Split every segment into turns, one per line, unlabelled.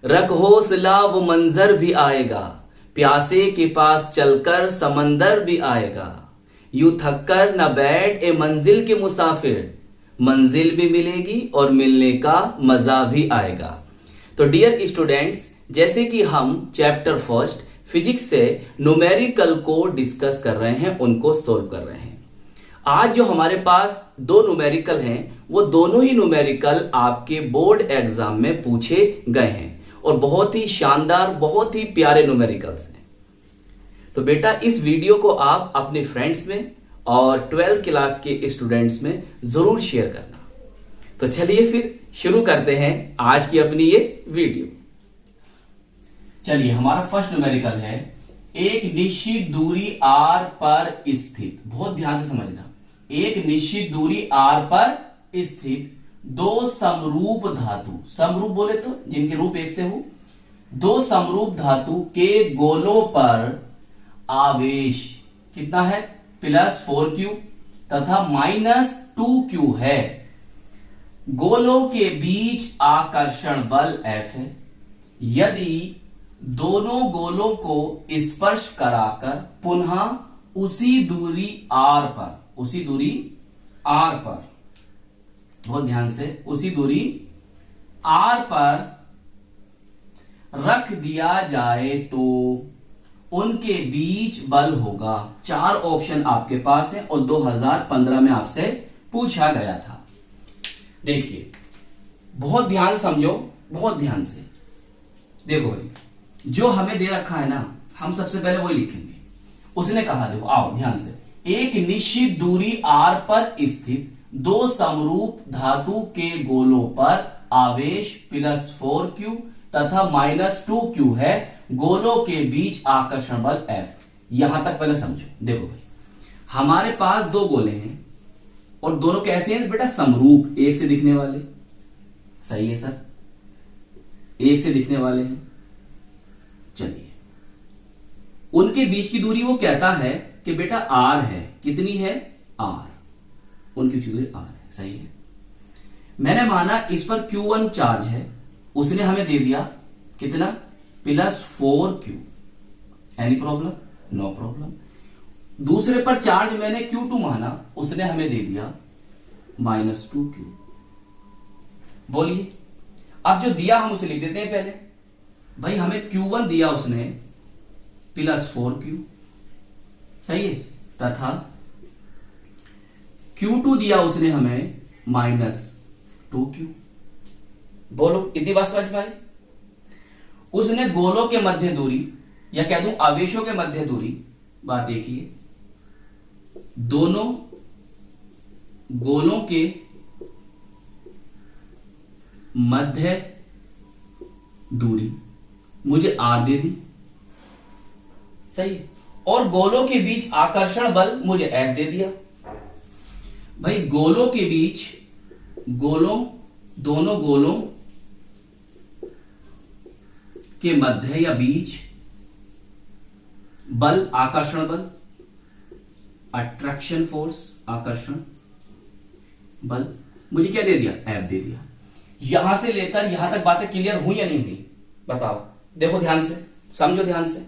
रख हौसला वो मंजर भी आएगा, प्यासे के पास चलकर समंदर भी आएगा। यूं थक कर न बैठ ए मंजिल के मुसाफिर, मंजिल भी मिलेगी और मिलने का मजा भी आएगा। तो डियर स्टूडेंट्स, जैसे कि हम चैप्टर फर्स्ट फिजिक्स से न्यूमेरिकल को डिस्कस कर रहे हैं, उनको सोल्व कर रहे हैं। आज जो हमारे पास दो न्यूमेरिकल हैं, वो दोनों ही न्यूमेरिकल आपके बोर्ड एग्जाम में पूछे गए हैं और बहुत ही शानदार, बहुत ही प्यारे न्यूमेरिकल्स हैं। तो बेटा इस वीडियो को आप अपने फ्रेंड्स में और 12th क्लास के स्टूडेंट्स में जरूर शेयर करना। तो चलिए फिर शुरू करते हैं आज की अपनी ये वीडियो। चलिए, हमारा फर्स्ट न्यूमेरिकल है, एक निश्चित दूरी r पर स्थित, बहुत ध्यान से समझना, एक निश्चित दूरी r पर स्थित दो समरूप धातु, समरूप बोले तो जिनके रूप एक से हो, दो समरूप धातु के गोलों पर आवेश कितना है, +4q तथा -2q है। गोलों के बीच आकर्षण बल F है। यदि दोनों गोलों को स्पर्श कराकर पुनः उसी दूरी r पर, उसी दूरी r पर, बहुत ध्यान से, उसी दूरी r पर रख दिया जाए तो उनके बीच बल होगा। 4 ऑप्शन आपके पास है और 2015 में आपसे पूछा गया था। देखिए, बहुत ध्यान समझो, बहुत ध्यान से देखो भाई, जो हमें दे रखा है ना, हम सबसे पहले वही लिखेंगे। उसने कहा, देखो आओ ध्यान से, एक निश्चित दूरी r पर स्थित दो समरूप धातु के गोलों पर आवेश +4q तथा -2q है। गोलों के बीच आकर्षण बल F। यहां तक पहले समझो। देखो भाई, हमारे पास दो गोले हैं और दोनों कैसे हैं बेटा, समरूप, एक से दिखने वाले। सही है सर, एक से दिखने वाले हैं। चलिए, उनके बीच की दूरी वो कहता है कि बेटा r है, कितनी है, r, उनकी बीच की दूरी r है। सही है, मैंने माना इस पर q1 चार्ज है, उसने हमें दे दिया कितना, +4q। Any problem, no problem. दूसरे पर चार्ज मैंने q2 माना, उसने हमें दे दिया -2q। बोलिए, अब जो दिया हम उसे लिख देते हैं पहले। भाई हमें q1 दिया उसने +4q, सही है, तथा q2 दिया उसने हमें -2q। बोलो, इतनी बात समझ में आई? उसने गोलों के मध्य दूरी, या कह दूं आवेशों के मध्य दूरी, बात एक ही है, दोनों गोलों के मध्य दूरी मुझे r दे दी, सही है, और गोलों के बीच आकर्षण बल मुझे F दे दिया। भाई गोलों के बीच, दोनों गोलों के मध्य या बीच बल, आकर्षण बल, अट्रैक्शन फोर्स, आकर्षण बल, मुझे क्या दे दिया, F दे दिया। यहां से लेकर यहां तक बातें क्लियर हुई या नहीं हुई, बताओ। देखो ध्यान से, समझो ध्यान से,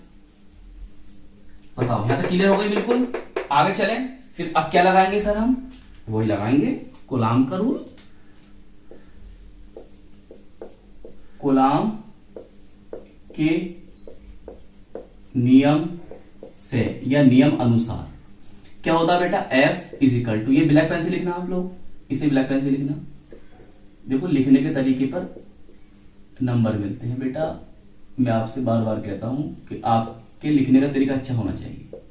बताओ, यहां तक क्लियर हो गई बिल्कुल। आगे चलें, फिर अब क्या लगाएंगे सर, हम वही लगाएंगे, कूलाम का रूल, कूलाम के नियम से या नियम अनुसार क्या होता है बेटा, F इजिकल टू, ये ब्लैक पेन से लिखना आप लोग, इसे ब्लैक पेन से लिखना। देखो, लिखने के तरीके पर नंबर मिलते हैं बेटा। मैं आपसे बार बार कहता हूं कि आपके लिखने का तरीका अच्छा होना चाहिए।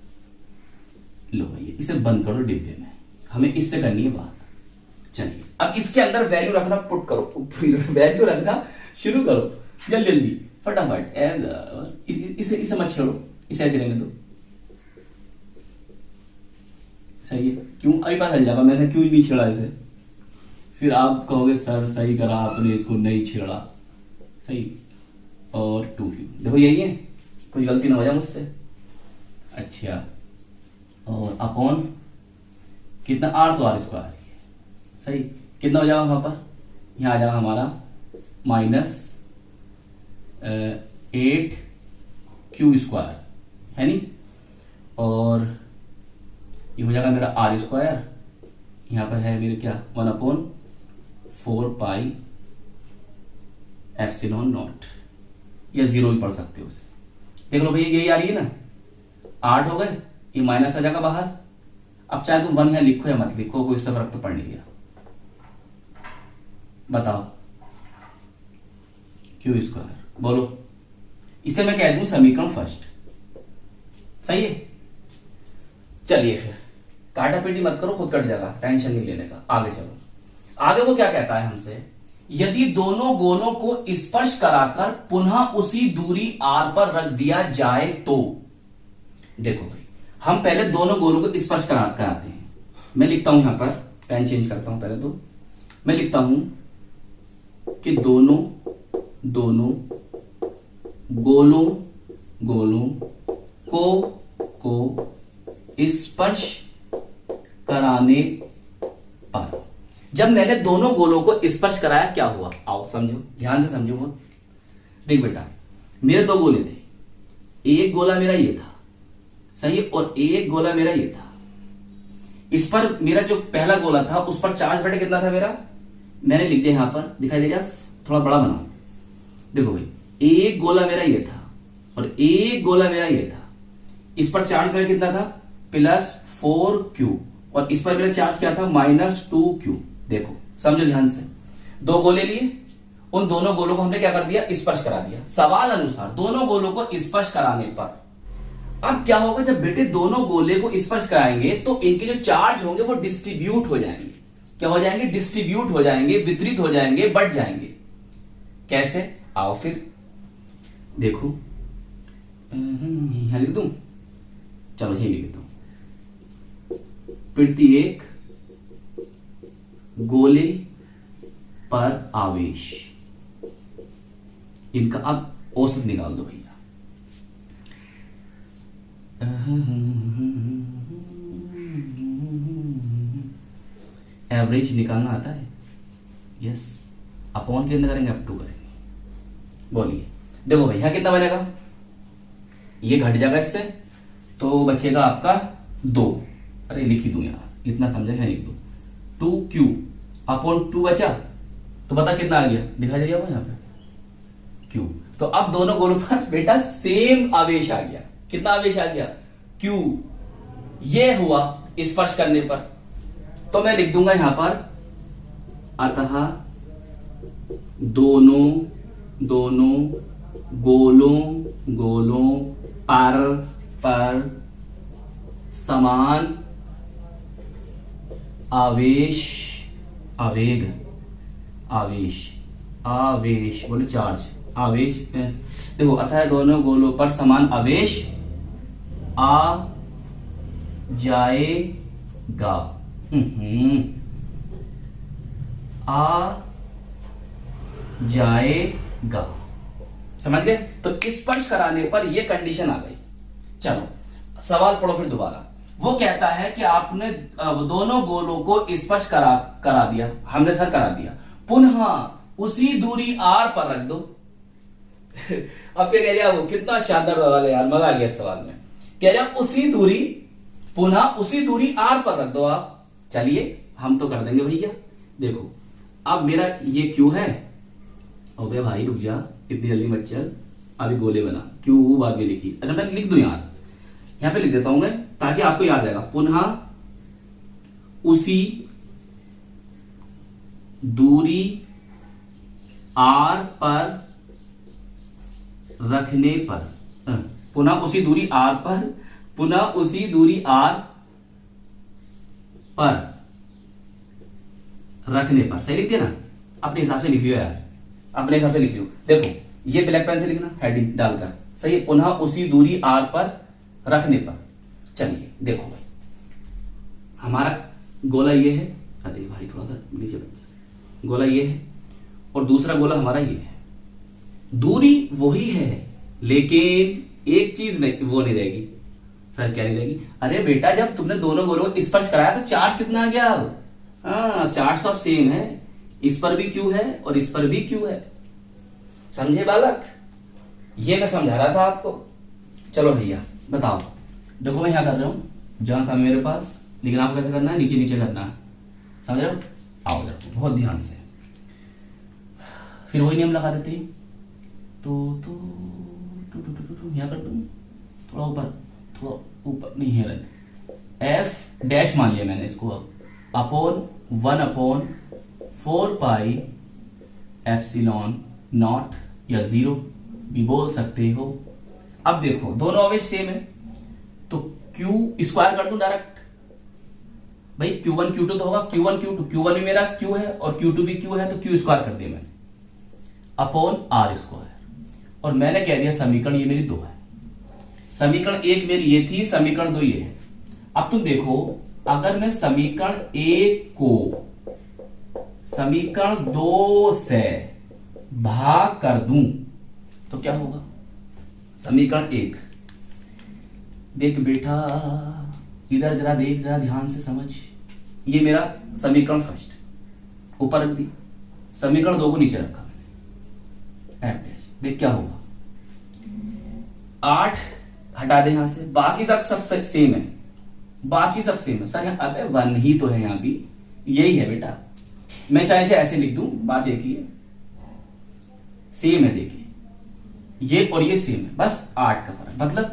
लो भैया, इसे बंद करो डिब्बे में, हमें इससे करनी है बात। चलिए, अब इसके अंदर वैल्यू रखना पुट करो, वैल्यू रखना शुरू करो, जल्दी जल्दी फटाफट। इसे मत छेड़ो, इसे ऐसे रहने दो, सही है। क्यों, अभी पता चल जाएगा मैंने क्यों भी छेड़ा इसे, फिर आप कहोगे सर सही करा आपने, इसको नहीं छेड़ा, सही। और 2q, देखो यही है, कोई गलती ना हो जाए मुझसे। अच्छा, और अपॉन कितना, r तो r स्क्वायर, सही, कितना हो जाएगा वहां पर, यहां आ जाएगा हमारा 8Q² है नी, और ये हो जाएगा मेरा R², यहां पर है मेरे क्या 1/4πε0, या 0 भी पढ़ सकते हो उसे। देख लो भैया यही आ रही है ना, 8 हो गए, ये माइनस आ जाएगा बाहर। अब चाहे तुम 1 यहाँ लिखो या मत लिखो, कोई इससे फर्क तो पड़ नहीं गया। बताओ Q², बोलो, इसे मैं कह दूं समीकरण फर्स्ट, सही है। चलिए फिर काटा पीटी मत करो, खुद कट जाएगा, टेंशन नहीं लेने का। आगे चलो, आगे वो क्या कहता है हमसे, यदि दोनों गोलों को स्पर्श कराकर पुनः उसी दूरी r पर रख दिया जाए तो। देखो भाई, हम पहले दोनों गोलों को स्पर्श कराते हैं। मैं लिखता हूं यहां पर, पेन चेंज करता हूं पहले, तो मैं लिखता हूं कि दोनों गोलों को स्पर्श कराने पर, जब मैंने दोनों गोलों को स्पर्श कराया क्या हुआ, आओ समझो, ध्यान से समझो बहुत। देख बेटा, मेरे 2 गोले थे, एक गोला मेरा ये था, सही, और एक गोला मेरा ये था। इस पर मेरा जो पहला गोला था उस पर चार्ज बेटा कितना था मेरा, मैंने लिख दिया यहां पर, दिखाई दे रहा, थोड़ा बड़ा बनाओ। देखो भाई, एक गोला मेरा ये था और एक गोला मेरा ये था। इस पर चार्ज मेरा कितना था, +4Q, और इस पर मेरा चार्ज क्या था, -2Q। देखो समझो ध्यान से, 2 गोले लिए, उन दोनों गोलों को हमने क्या कर दिया, स्पर्श करा दिया। सवाल अनुसार दोनों गोलों को स्पर्श कराने पर अब क्या होगा, जब बेटे दोनों गोले को स्पर्श कराएंगे तो इनके जो चार्ज होंगे वो डिस्ट्रीब्यूट हो जाएंगे। क्या हो जाएंगे, डिस्ट्रीब्यूट हो जाएंगे, वितरित हो जाएंगे, बढ़ जाएंगे। कैसे, आओ फिर देखो, यहां लिख दूं, चलो यही लिख दूं, प्रत्येक गोले पर आवेश, इनका अब औसत निकाल दो भैया। एवरेज निकालना आता है, यस, अपॉन के अंदर करेंगे, अप टू करेंगे। बोलिए, देखो भैया कितना बनेगा, ये घट जाएगा इससे, तो बचेगा आपका 2, अरे लिख ही दूं यार, इतना समझेगा, लिख दो 2Q अपॉन 2 बचा, तो बता कितना आ गया, दिखा दे यहाँ पे Q। तो अब दोनों गोलों पर बेटा सेम आवेश आ गया। कितना आवेश आ गया, Q। ये हुआ स्पर्श करने पर, तो मैं लिख दूंगा यहां पर, अतः दोनों गोलों पर समान आवेश बोले चार्ज, आवेश, देखो अतः दोनों गोलों पर समान आवेश आ जाएगा। आ जाएगा, समझ गए। तो स्पर्श कराने पर यह कंडीशन आ गई। चलो सवाल पढ़ो फिर दोबारा। वो कहता है कि आपने दोनों गोलों को स्पर्श करा दिया, हमने सर करा दिया, पुनः उसी दूरी r पर रख दो। अब क्या कह रहा वो, कितना शानदार सवाल है यार, मजा आ गया इस सवाल में। कह रहा उसी दूरी, पुनः उसी दूरी r पर रख दो आप। चलिए हम तो कर देंगे भैया। देखो अब मेरा ये Q है, हो गया भाई, रुक जा इतनी जल्दी मत चल, अभी गोले बना, Q बाद में लिखी। अच्छा मैं लिख दूं यार, यहां पे लिख देता हूं मैं ताकि आपको याद आएगा। पुनः उसी दूरी r पर रखने पर, पुनः उसी दूरी r पर, पुनः उसी दूरी r पर रखने पर, सही लिख दिया ना, अपने हिसाब से लिख लियो यार, अपने हिसाब से लिख लियो। देखो ये ब्लैक पेन से लिखना हेडिंग डालकर, सही है, पुनः उसी दूरी r पर रखने पर। चलिए देखो भाई, हमारा गोला ये है, अरे भाई थोड़ा सा नीचे बच, गोला ये है और दूसरा गोला हमारा ये है। दूरी वही है लेकिन एक चीज नहीं, वो नहीं रहेगी। सर क्या नहीं रहेगी? अरे बेटा जब तुमने दोनों गोलों को स्पर्श कराया तो चार्ज कितना आ गया अब? हाँ चार्ज तो अब सेम है, इस पर भी Q है और इस पर भी Q है। समझे बालक? ये मैं समझा रहा था आपको। चलो भैया बताओ, देखो मैं यहाँ कर रहा हूँ, जहाँ था मेरे पास, लेकिन आपको कैसे करना है, नीचे नीचे करना है, समझ रहे हो? आओ देखो बहुत ध्यान से, फिर वही नियम लगा देते हैं। तो यहाँ कर दूँ, थोड़ा ऊपर नहीं है रख, एफ डैश मान लिया मैंने इसको, अब अपॉन 1/4 पाई एप्सिलॉन नॉट, या 0 भी बोल सकते हो। अब देखो दोनों आवेश सेम है, तो Q स्क्वायर कर दूं डायरेक्ट, भाई Q1 Q2 तो होगा, Q1 Q2, Q1 भी मेरा Q है और Q2 भी Q है, तो Q स्क्वायर कर दिया मैंने अपॉन R स्क्वायर, और मैंने कह दिया समीकरण ये मेरी 2 है। समीकरण 1 मेरी ये थी, समीकरण 2 ये है। अब तुम देखो, अगर मैं समीकरण 1 को समीकरण 2 से भाग कर दूं तो क्या होगा? समीकरण 1, देख बेटा इधर जरा देख, जरा ध्यान से समझ, ये मेरा समीकरण फर्स्ट ऊपर रख दी, समीकरण 2 को नीचे रखा मैंने, एफ डैश, देख क्या होगा, 8 हटा दे यहां से, बाकी तक सब सेम है, बाकी सब सेम है। सर अबे 1 ही तो है, यहां भी यही है बेटा, मैं चाहे इसे ऐसे लिख दूं, बात एक ही है, सेम है, देखिए ये और ये सेम है, बस 8 का फर्क, मतलब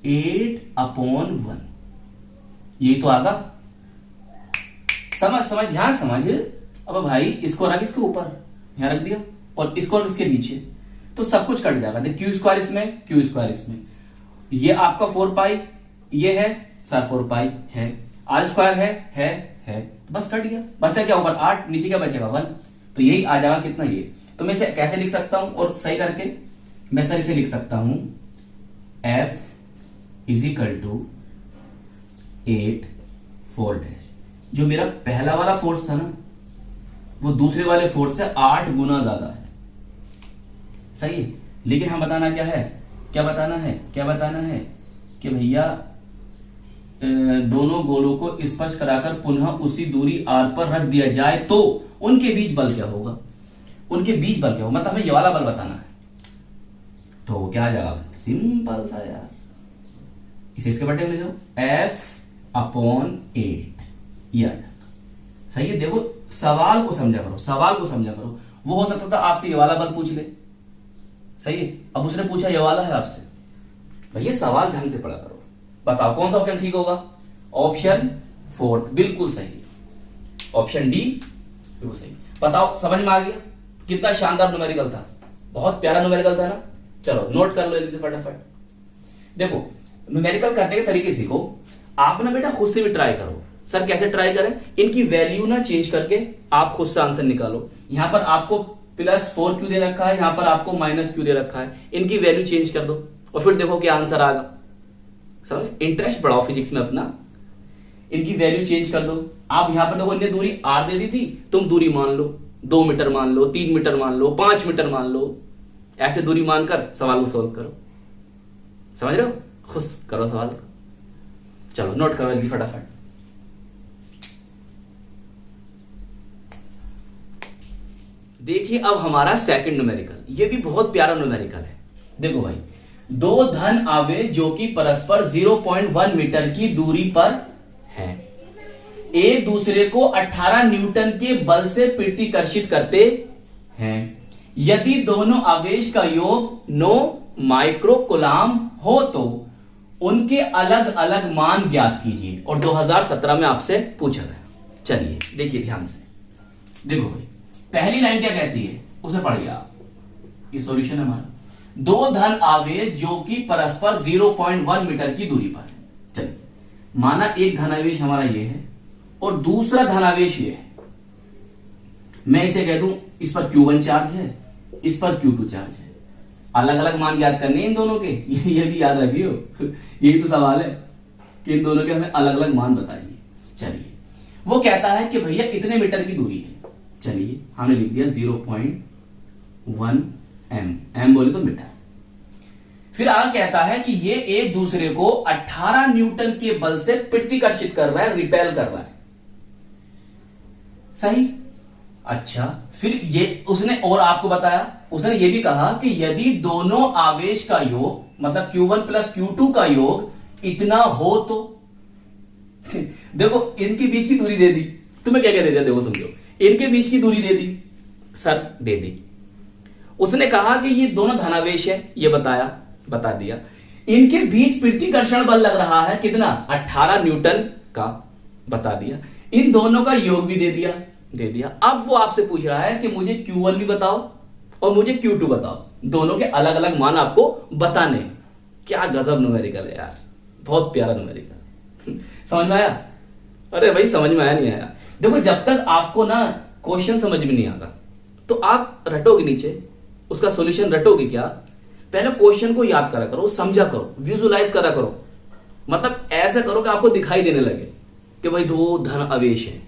8/1, यही तो आगा। समझ ध्यान समझ। अब भाई इसको रख इसके ऊपर, यहां रख दिया, और इसको रख इसके नीचे, तो सब कुछ कट जाएगा। देख Q स्क्वायर इसमें, Q स्क्वायर इसमें, ये आपका 4 पाई, ये है सर 4 पाई है, R स्क्वायर है, तो बस कट गया, बचा क्या ऊपर 8, नीचे क्या बचेगा 1, तो यही आ जाएगा कितना ये। तो मैं इसे कैसे लिख सकता हूं और सही करके, मैं सर इसे लिख सकता हूं F = 8 4 डैश, जो मेरा पहला वाला फोर्स था ना, वो दूसरे वाले फोर्स से 8 गुना ज्यादा है, सही है। लेकिन हम बताना क्या है, क्या बताना है कि भैया दोनों गोलों को स्पर्श कराकर पुनः उसी दूरी r पर रख दिया जाए तो उनके बीच बल क्या होगा, मतलब हमें ये वाला बल बताना है। तो क्या आ जाएगा, सिंपल सा यार, इसे इसके बटे में ले जाओ, F/8 ये आ जाता, सही है। देखो सवाल को समझा करो, वो हो सकता था आपसे ये वाला बल पूछ ले, सही है, अब उसने पूछा ये वाला है आपसे, भैया सवाल ढंग से पढ़ा करो। बताओ कौन सा ऑप्शन ठीक होगा? ऑप्शन 4 बिल्कुल सही, ऑप्शन डी बिल्कुल सही। बताओ समझ में आ गया? कितना शानदार न्यूमेरिकल था, बहुत प्यारा न्यूमेरिकल था ना। चलो नोट कर लो जल्दी फटाफट। देखो न्यूमेरिकल करने के तरीके सीखो, आप ना बेटा खुद से भी ट्राई करो। सर कैसे ट्राई करें? इनकी वैल्यू ना चेंज करके आप खुद से आंसर निकालो। यहां पर आपको +4 दे रखा है, यहां पर आपको -q दे रखा है, इनकी वैल्यू चेंज कर दो और फिर देखो क्या आंसर आएगा। समझ? इंटरेस्ट बढ़ाओ फिजिक्स में अपना, इनकी वैल्यू चेंज कर दो। आप यहां पर देखो इन्हें दूरी r दे दी थी, तुम दूरी मान लो 2 मीटर मान लो, 3 मीटर मान लो, 5 मीटर मान लो, ऐसे दूरी मानकर सवाल को सोल्व करो। समझ रहे हो? खुश करो सवाल को। चलो नोट करो जल्दी फटाफट। देखिए अब हमारा सेकंड न्यूमेरिकल, ये भी बहुत प्यारा न्यूमेरिकल है। देखो भाई, 2 धन आवेश जो कि परस्पर 0.1 मीटर की दूरी पर हैं, एक दूसरे को 18 न्यूटन के बल से प्रतिकर्षित करते हैं। यदि दोनों आवेश का योग 9 माइक्रोकूलाम हो तो उनके अलग अलग मान ज्ञात कीजिए। और 2017 में आपसे पूछा गया। चलिए देखिए ध्यान से, देखो भाई पहली लाइन क्या कहती है उसे पढ़िए आप, ये सॉल्यूशन है हमारा। 2 धन आवेश जो कि परस्पर 0.1 मीटर की दूरी पर है। चलिए माना एक धनावेश हमारा ये है और दूसरा धनावेश ये है। मैं इसे कह दूं इस पर Q1 चार्ज है, इस पर Q2 चार्ज है। अलग अलग मान ज्ञात करने इन दोनों के, ये भी याद रखियो, यही तो सवाल है कि इन दोनों के हमें अलग अलग मान बताइए। चलिए वो कहता है कि भैया इतने मीटर की दूरी है। चलिए हमने लिख दिया 0.1 m बोले तो मीटर। फिर आगे कहता है कि ये एक दूसरे को 18 न्यूटन के बल से प्रतिकर्षित कर रहा है, रिपेल कर रहा है। सही? अच्छा फिर ये उसने और आपको बताया उसने ये भी कहा कि यदि दोनों आवेश का योग मतलब Q1 प्लस Q2 का योग इतना हो तो देखो इनके बीच की दूरी दे दी, तुम्हें क्या क्या दे दिया, देखो समझो, इनके बीच की दूरी दे दी सर, दे दी। उसने कहा कि ये दोनों धनावेश है, ये बता दिया। इनके बीच प्रतिकर्षण बल लग रहा है कितना, 18 न्यूटन का, बता दिया। इन दोनों का योग भी दे दिया। अब वो आपसे पूछ रहा है कि मुझे Q1 भी बताओ और मुझे Q2 बताओ, दोनों के अलग अलग मान आपको बताने। क्या गजब न्यूमेरिकल है यार, बहुत प्यारा न्यूमेरिकल। समझ में आया? अरे भाई समझ में आया नहीं आया? देखो जब तक आपको ना क्वेश्चन समझ में नहीं आता तो आप रटोगे नीचे, उसका सॉल्यूशन रटोगे क्या? पहले क्वेश्चन को याद करा करो, समझा करो, विजुलाइज करा करो, मतलब ऐसा करो कि आपको दिखाई देने लगे कि भाई दो धन आवेश है,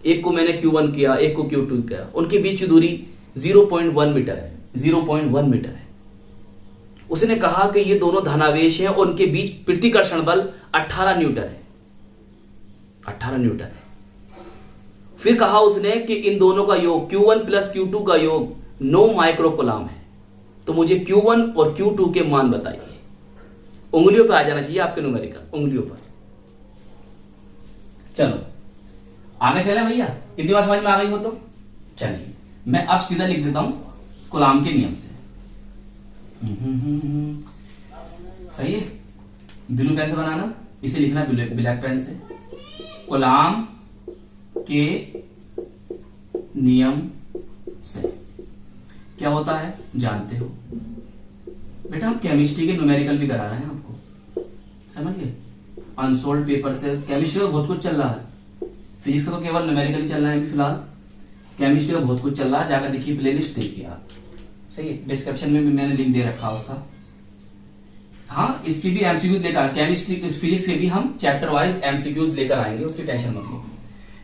एक को मैंने Q1 किया, एक को Q2 किया, उनके बीच की दूरी 0.1 मीटर है, 0.1 मीटर है। उसने कहा कि ये दोनों धनावेश हैं और उनके बीच प्रतिकर्षण बल 18 न्यूटन है, 18 न्यूटन है। फिर कहा उसने कि इन दोनों का योग Q1 प्लस Q2 का योग 9 माइक्रोकूलम है। तो मुझे Q1 और Q2 के मान बताइए। उंगलियों पर आ जाना चाहिए आपके न्यूमेरिकल, उंगलियों पर। चलो आगे चले भैया, इतनी बात समझ में आ गई हो तो चलिए मैं अब सीधा लिख देता हूं कूलाम के नियम से। सही है, ब्लू पेन से बनाना, इसे लिखना ब्लैक पेन से। कूलाम के नियम से क्या होता है जानते हो बेटा, हम केमिस्ट्री के न्यूमेरिकल भी करा रहे हैं आपको, समझ गए? अनसोल्ड पेपर से केमिस्ट्री का बहुत कुछ चल रहा है, फिजिक्स का तो केवल न्यूमेरिकल ही चल रहा है अभी फिलहाल, केमिस्ट्री का बहुत कुछ चल रहा है। जाकर देखिए, प्लेलिस्ट देखिए आप, सही है? डिस्क्रिप्शन में भी मैंने लिंक दे रखा उसका। हाँ, इसकी भी एमसीक्यूज लेकर, केमिस्ट्री फिजिक्स के भी हम चैप्टर वाइज एमसीक्यूज लेकर आएंगे, उसकी टेंशन मत लो।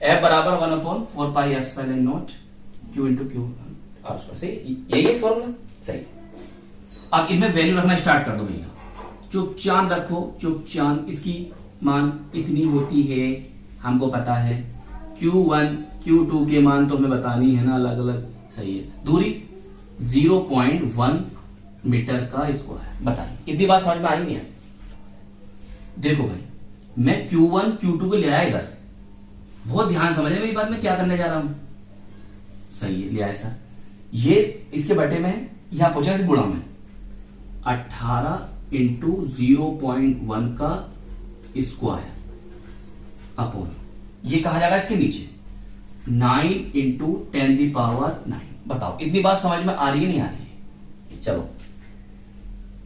F बराबर 1/4 pi epsilon not Q into Q, सही, यही है फॉर्मूला, सही। अब इनमें वैल्यू रखना स्टार्ट कर दो भैया, चुपचान रखो, चुपचान। इसकी मान इतनी होती है, हमको पता है। Q1 Q2 के मान तो हमें बतानी है ना अलग अलग, सही है। दूरी 0.1 मीटर का स्क्वायर, बताइए इतनी बात समझ में आई नहीं है? देखो भाई, मैं Q1 Q2 को ले आया इधर, बहुत ध्यान समझे मेरी बात, मैं क्या करने जा रहा हूं, सही है, लिया ऐसा। ये इसके बटे में यहां पहुंचा से गुणा में 18 इंटू 0.1 का स्क्वायर अपॉन, ये कहा जाएगा इसके नीचे 9 इंटू 10⁻⁹। बताओ इतनी बात समझ में आ रही है नहीं आ रही है? चलो,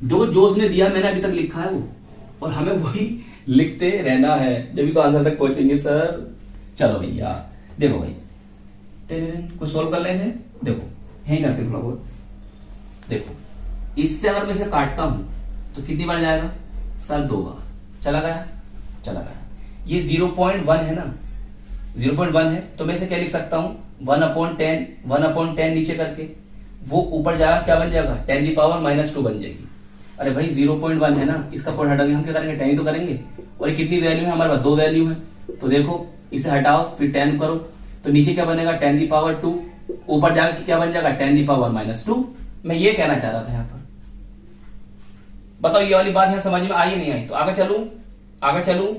जो उसने दिया मैंने अभी तक लिखा है वो, और हमें वही लिखते रहना है जब तो आंसर तक पहुंचेंगे सर। चलो भैया देखो भाई, कुछ सोल्व कर ले इसे, देखो यही करते थोड़ा बहुत। देखो इससे अगर मैं इसे काटता हूं तो कितनी बार जाएगा सर? 2 बार। चला गया। ये 0.1 है ना, 0.1 है तो मैं इसे क्या लिख सकता हूं? 1/10 नीचे करके वो ऊपर जाएगा, क्या बन जाएगा? 10⁻⁻² बन जाएगी। अरे भाई 0.1 है ना, इसका पॉइंट हटाने हम क्या करेंगे? 10 ही तो करेंगे। और ये कितनी वैल्यू है हमारे पास? 2 वैल्यू है, तो देखो इसे हटाओ फिर 10 करो तो नीचे क्या बनेगा? 10⁻²। ऊपर जाकर क्या बन जाएगा? 10⁻²। मैं ये कहना चाह रहा था यहां पर। बताओ ये वाली बात यहां समझ में आई नहीं आई? तो आगे चलूं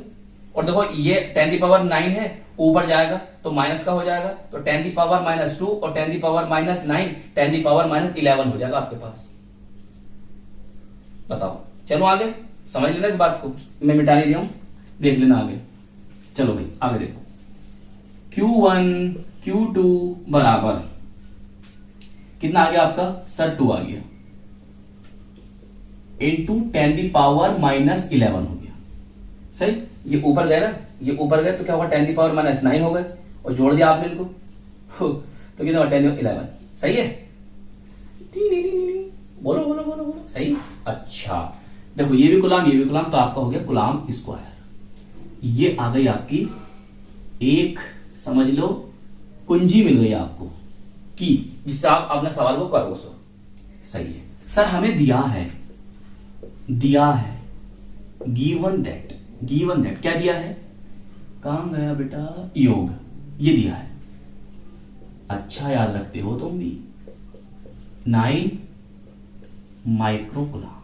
और देखो ये 10⁻9 है, ऊपर जाएगा तो माइनस का हो जाएगा, तो 10⁻² और 10⁻9 10⁻11 हो जाएगा आपके पास। बताओ, चलो आगे समझ लेना इस बात को, मैं मिटा नहीं रहा हूं, देख लेना आगे। चलो भाई आगे देखो, Q1 Q2 बराबर कितना आ गया आपका सर? 2 आ गया, इंटू 10⁻⁻11 हो गया, सही। ये ऊपर गए ना, ये ऊपर गए तो क्या होगा? 10⁻9 हो गए, और जोड़ दिया आपने इनको तो कितना होगा? 10⁻11, सही है। बोलो सही। अच्छा देखो, ये भी गुलाम तो आपका हो गया गुलाम स्क्वायर। ये आ गई आपकी एक, समझ लो कुंजी मिल गई आपको की, जिससे आप अपने सवाल को करो। सही है सर, हमें दिया है गिवन दैट क्या दिया है? कहां गया बेटा? योग, ये दिया है। अच्छा याद रखते हो तुम भी, 9 माइक्रोकुलाम।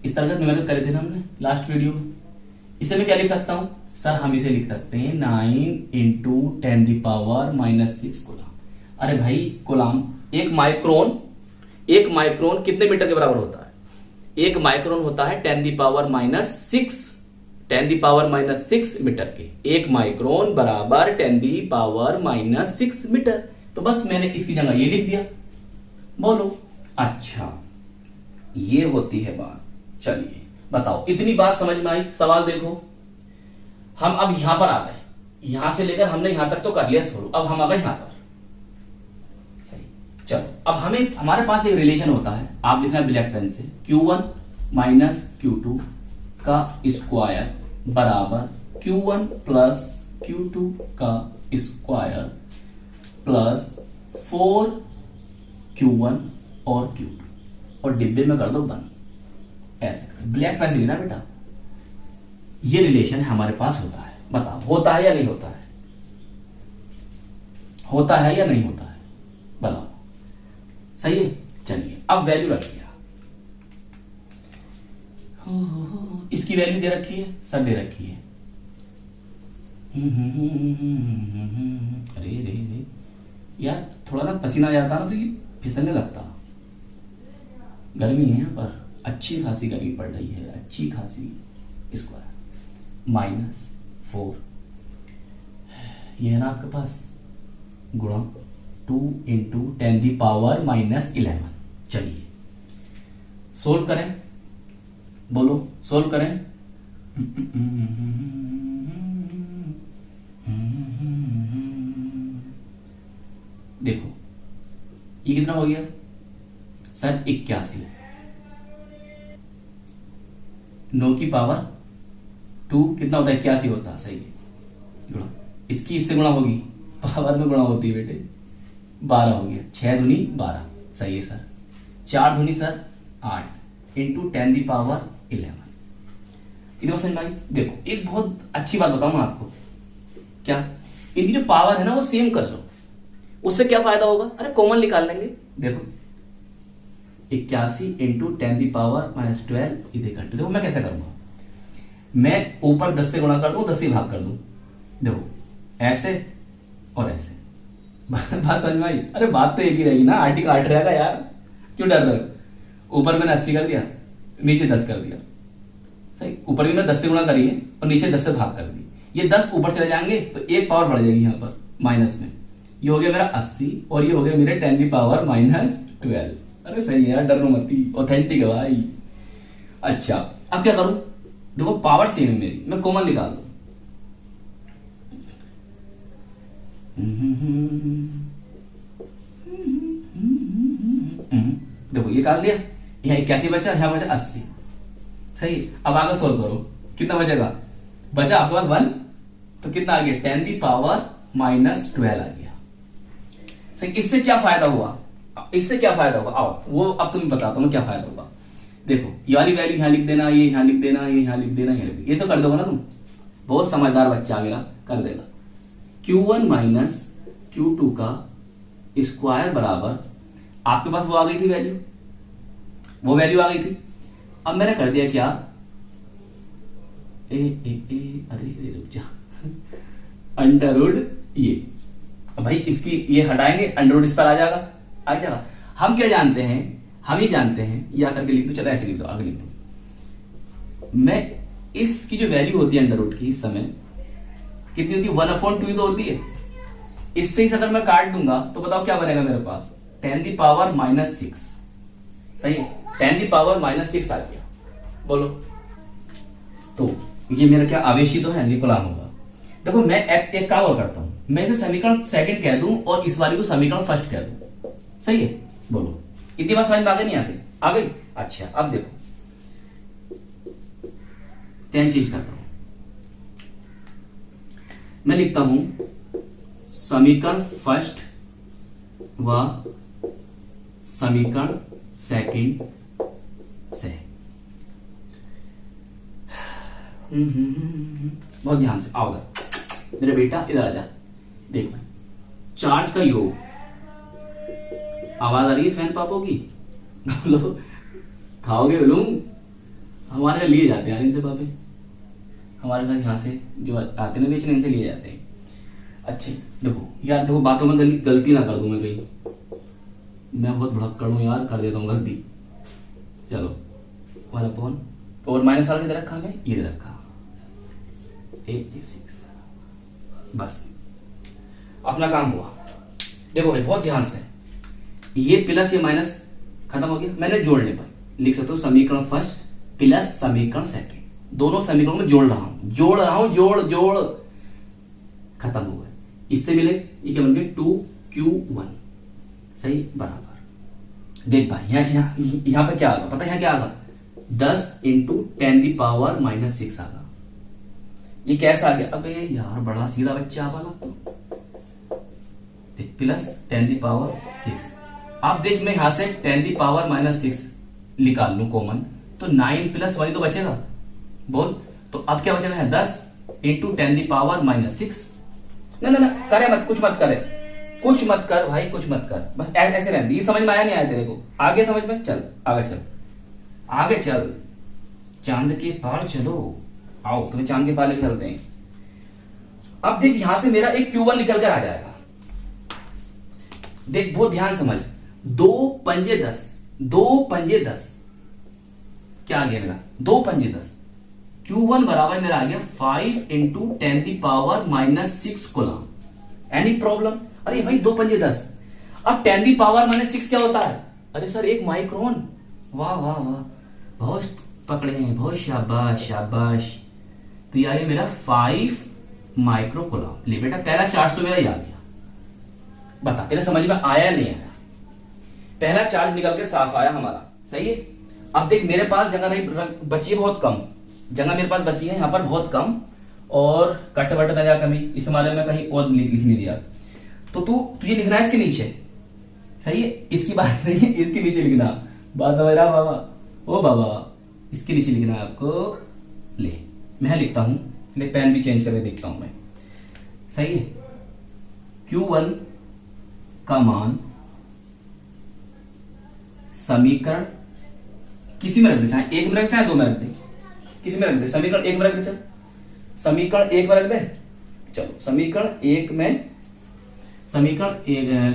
इस तरह का न्यूमेरिकल करे थे ना हमने लास्ट वीडियो में। इसे मैं क्या लिख सकता हूं सर, हम इसे लिख सकते हैं 9 इंटू 10⁻⁻6 कुलाम। अरे भाई कुलाम, एक माइक्रोन कितने मीटर के बराबर होता है? एक माइक्रोन होता है 10⁻6 मीटर के। एक माइक्रोन बराबर 10⁻6 मीटर। तो बस मैंने इसकी जगह ये लिख दिया। बोलो। अच्छा, ये होती है बात। चलिए बताओ, इतनी बात समझ में आई? सवाल देखो, हम अब यहां पर आ गए। यहां से लेकर हमने यहां तक तो कर लिया शुरू, अब हम आ गए यहां पर। सही, चलो अब हमारे पास एक रिलेशन होता है, आप लिखना ब्लैक पेन से, Q1 माइनस Q2 का स्क्वायर बराबर Q1 प्लस Q2 का स्क्वायर प्लस 4Q1 और Q2, और डिब्बे में कर दो बंद। ऐसे ब्लैक पेन से लिखना बेटा। ये रिलेशन हमारे पास होता है। बताओ, होता है या नहीं होता है? होता है या नहीं होता है? बताओ। सही है। चलिए अब वैल्यू रखिए। इसकी वैल्यू दे रखी है सर, दे रखी है। अरे रे रे यार, थोड़ा ना पसीना जाता ना तो ये फिसलने लगता। गर्मी है यहाँ पर, अच्छी खासी गर्मी पड़ रही है, अच्छी खासी। स्क्वायर -4, ये है ना आपके पास, गुणा 2 इंटू 10⁻⁻11। चलिए सोल्व करें। बोलो, सोल्व करें। देखो ये कितना हो गया सर? 81। 9 की पावर 2 कितना होता है? 81 होता है। सही है। गुणा इसकी इससे गुणा होगी, पावर में गुणा होती है बेटे। 12 हो गया। 6 दूनी 12। सही है सर। 4 दूनी सर 8 इंटू 10⁻11। इतना समझ में आई? देखो एक बहुत अच्छी बात बताऊं मैं आपको। क्या? इनकी जो पावर है ना वो सेम कर लो, उससे क्या फायदा होगा? अरे कॉमन निकाल लेंगे। देखो 81 इंटू 10⁻12 इधे कर। देखो मैं कैसे करूंगा, मैं ऊपर 10 से गुणा कर दूं, 10 से भाग कर दूं। देखो ऐसे और ऐसे। बात समझ में आई? अरे बात तो एक ही रहेगी ना, आर्टी काट रहेगा यार, क्यों डर रहे हो? ऊपर मैंने 80 कर दिया, नीचे 10 कर दिया। सही, ऊपर भी मैंने 10 से गुणा करी है और नीचे 10 से भाग कर दी। ये 10 ऊपर चले जाएंगे तो एक पावर बढ़ जाएगी यहाँ पर माइनस में। ये हो गया मेरा 80 और ये हो गया मेरे 10⁻12। अरे सही है यार, डर मती, ऑथेंटिक है भाई। अच्छा अब क्या करूं? देखो पावर सेम है मेरी, मैं कॉमन निकाल दूं। देखो ये निकाल दिया, यहाँ 81 बचा, यहाँ बचा 80। सही। अब आगे सोल्व करो, कितना बचेगा? बचा आपके पास 1, तो कितना आ गया? 10⁻12 आ गया। सही। इससे क्या फायदा हुआ? इससे क्या फायदा होगा? आओ वो अब तुम्हें बताता हूं क्या फायदा होगा। देखो ये वाली वैल्यू यहां लिख देना, ये यहां लिख देना, ये यहां लिख देना, ये तो कर दोगे ना तुम। बहुत समझदार बच्चा मेरा, कर देगा। Q1 माइनस Q2 का स्क्वायर बराबर, आपके पास वो आ गई थी वैल्यू, वो वैल्यू आ गई थी। अब मैंने कर दिया क्या? अरे रुक जा, अंडरवुड ये। अब भाई इसकी ये हटाएंगे, अंडरवुड इस पर आ जाएगा। हम क्या जानते हैं? हम ही जानते हैं, या करके लिख दो, चलो ऐसे लिख दो, आगे लिख दो। मैं इसकी जो वैल्यू होती है अंडरवुड की इस समय कितनी होती है? 1/2 तो होती है। इससे ही अगर मैं काट दूंगा तो बताओ क्या बनेगा मेरे पास? 10⁻⁻6। सही है, 10⁻⁻6 आ गया। बोलो, तो ये मेरा क्या आवेशी तो है, ये गुलाम होगा। देखो मैं एक काम और करता हूं, मैं इसे समीकरण सेकंड कह दूं और इस वाली को समीकरण फर्स्ट कह दूं। सही है। बोलो, इतनी बात समझ में आ गई? नहीं आ गई? आ गई। अच्छा अब देखो, पेन चेंज करता हूं, मैं लिखता हूं समीकरण फर्स्ट व समीकरण सेकंड से। बहुत ध्यान से आओ मेरे बेटा, इधर आ जा। देखो चार्ज का योग आवाज आ रही है फैन पापों की? लो खाओगे उलूम? हमारे यहाँ लिए जाते हैं इनसे पापे, हमारे घर यहाँ से जो आते हैं ना बेचने, इनसे लिए जाते हैं। अच्छे देखो यार, देखो बातों में गलती ना कर दूं मैं कहीं, मैं बहुत भड़क हूँ यार, कर देता हूँ गलती। चलो 1/, और माइनस वाला किधर रखा है? इधर रखा, 86। बस अपना काम हुआ। देखो भाई बहुत ध्यान से, ये प्लस ये माइनस खत्म हो गया, मैंने जोड़ नहीं पाई। लिख सकते हो समीकरण फर्स्ट प्लस समीकरण सेकंड, दोनों समीकरणों में जोड़ रहा हूं, जोड़ खत्म हो गए। इससे मिले ये क्या बन गए? 2Q1 सही बराबर। देख भाई यहां पे क्या आगा पता है? यहां क्या आगा? 10 × 10⁻⁻6 आगा। ये कैसा आ गया? अबे यार बड़ा सीधा बच्चा वाला, देख प्लस 10⁻6। अब देख मैं यहां से 10⁻6 निकाल लू कॉमन, तो 9 + 1 तो बचेगा, बोल। तो अब क्या बचेगा? 10 × 10⁻6। ना करे मत, कुछ मत कर भाई, कुछ मत कर, बस ऐसे रहने। ये समझ में आया नहीं आया तेरे को? आगे समझ में चल, आगे चल, चांद के पार चलो, आओ तुम्हें चांद के पार लेके चलते हैं। अब देख यहां से मेरा एक Q1 निकल कर आ जाएगा। देख बहुत ध्यान समझ, 2 पंजे 10 क्या आ गया मेरा? 2 पंजे 10। Q1 बराबर मेरा आ गया 5 × 10⁻6 कूलम। Any problem? अरे भाई 2 पंजे 10, अब 10⁻6 क्या होता है? अरे सर 1 माइक्रोन। वाह वाह वाह, बहुत पकड़े हैं, बहुत शाबाश। तो यार ये मेरा 5 माइक्रो कूलम। ले बेटा पहला चार्ज तो मेरा ही आ गया। बता तेरे समझ में आया या नहीं आया? पहला चार्ज निकल के साफ आया हमारा, सही है। अब देख मेरे पास जगह नहीं बची है, बहुत कम जगह मेरे पास बची है यहाँ पर, बहुत कम, और कट वट ना जा कभी इस बारे में कहीं और लिख नहीं दिया। तो तुझे लिखना है इसके नीचे, सही है। इसकी बात नहीं है, इसके नीचे लिखना। बात मेरा बाबा, ओ बाबा, इसके नीचे लिखना है आपको। ले मैं लिखता हूं, ले पेन भी चेंज करके देखता हूं मैं, सही है। Q1 का मान समीकरण किसी में रख दे, चाहे 1 में रख चाहे 2 में रख दे, किसी में रख दे। समीकरण 1 में रख दे, चल समीकरण 1 में रख दे। चलो समीकरण 1 में,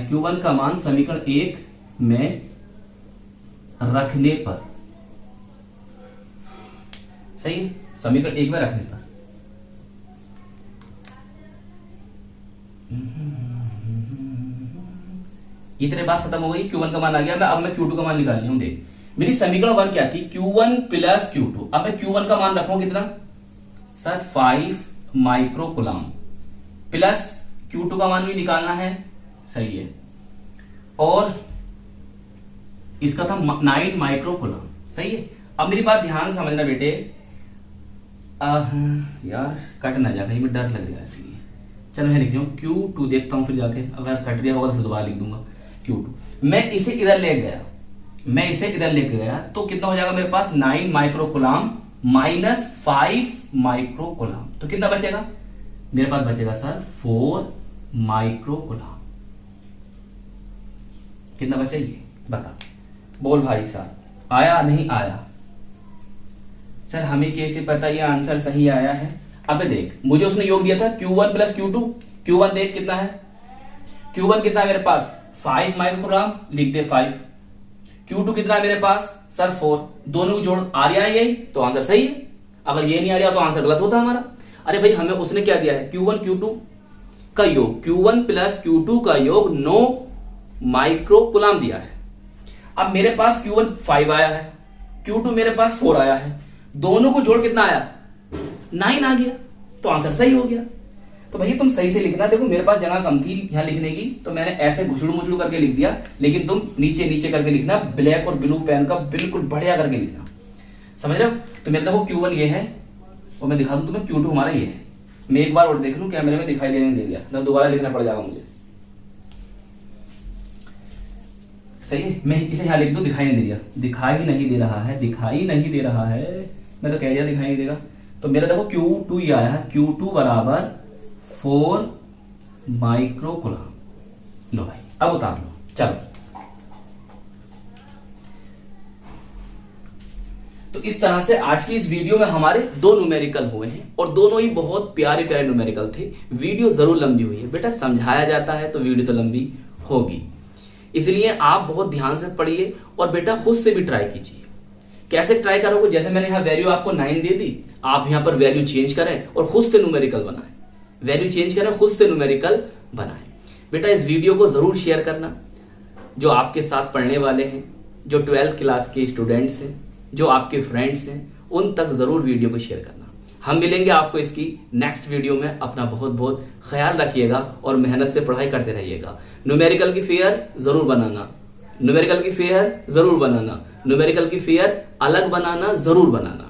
Q1 का मान समीकरण 1 में रखने पर, सही है, समीकरण 1 में रखने पर इतने बात खत्म हो गई। Q1 का मान आ गया, अब मैं Q2 का मान निकाल रही हूं। देख मेरी समीकरण 1 क्या थी? Q1 + Q2। अब मैं Q1 का मान रखूं कितना? Sir 5 micro coulomb, plus Q2 का मान भी निकालना है, सही है, और इसका था 9 माइक्रो कूलम, सही है। अब मेरी बात ध्यान से समझना बेटे, यार कट ना जा कहीं, में डर लग रहा है इसलिए। चल मैं लिख रही हूँ Q2, देखता हूं फिर जाके, अगर कट रहा होगा तो फिर दोबारा लिख दूंगा Q2। मैं इसे इधर ले गया, तो कितना हो जाएगा मेरे पास? 9 micro coulomb minus 5 micro coulomb, तो कितना बचेगा मेरे पास? बचेगा सर 4 माइक्रो कूलम। कितना बचा ये बता, बोल भाई साहब, आया नहीं आया? सर हमें कैसे पता ये आंसर सही आया है? अबे देख मुझे उसने योग दिया था Q1 + Q2। Q1 देख कितना है, Q1 कितना है मेरे पास? 5 माइक्रोग्राम, लिख दे 5। Q2 कितना है मेरे पास? सर 4। दोनों को जोड़, आ रहा है यही, तो आंसर सही है। अगर ये नहीं आ रहा तो आंसर गलत होता हमारा। अरे भाई हमें उसने क्या दिया है? Q1 Q2 का योग, Q1 + Q2 का योग 9 माइक्रो कूलम दिया है। अब मेरे पास Q1 5 आया है, Q2 मेरे पास 4 आया है, दोनों को जोड़ कितना आया? 9 आ गया, तो आंसर सही हो गया। तो भैया तुम सही से लिखना। देखो मेरे पास जगह कम थी यहां लिखने की, तो मैंने ऐसे घुसड़ू मुचड़ू करके लिख दिया, लेकिन तुम नीचे नीचे करके लिखना, ब्लैक और ब्लू पेन का बिल्कुल बढ़िया करके लिखना, समझ रहे हो? तो मेरे देखो Q1 ये है, और मैं दिखा दूं तुम्हें Q2 हमारा ये है। मैं एक बार और देख लूं, कैमरे में दिखाई देने दे दिया, तो दोबारा लिखना पड़ जाएगा मुझे, सही है। मैं इसे यहां लिख दूं, दिखाई नहीं दे रहा, दिखाई नहीं दे रहा है, मैं तो कह दिया दिखाई नहीं देगा। तो मेरा देखो Q2 ये आया है, Q2 बराबर 4 माइक्रो कूलम। लो भाई अब उतार लो, चलो तो इस तरह से आज की इस वीडियो में हमारे 2 न्यूमेरिकल हुए हैं और दोनों ही बहुत प्यारे प्यारे न्यूमेरिकल थे। वीडियो जरूर लंबी हुई है बेटा, समझाया जाता है तो वीडियो तो लंबी होगी, इसलिए आप बहुत ध्यान से पढ़िए और बेटा खुद से भी ट्राई कीजिए। कैसे ट्राई करोगे, जैसे मैंने यहाँ वैल्यू आपको 9 दे दी, आप यहाँ पर वैल्यू चेंज करें और खुद से न्यूमेरिकल बनाएं। वैल्यू चेंज करें, खुद से न्यूमेरिकल बनाएं। बेटा इस वीडियो को जरूर शेयर करना, जो आपके साथ पढ़ने वाले हैं, जो 12th क्लास के स्टूडेंट्स हैं, जो आपके फ्रेंड्स हैं, उन तक जरूर वीडियो को शेयर करना। हम मिलेंगे आपको इसकी नेक्स्ट वीडियो में। अपना बहुत बहुत ख्याल रखिएगा और मेहनत से पढ़ाई करते रहिएगा। न्यूमेरिकल की फेयर जरूर बनाना, न्यूमेरिकल की फेयर जरूर बनाना, न्यूमेरिकल की फेयर अलग बनाना जरूर बनाना।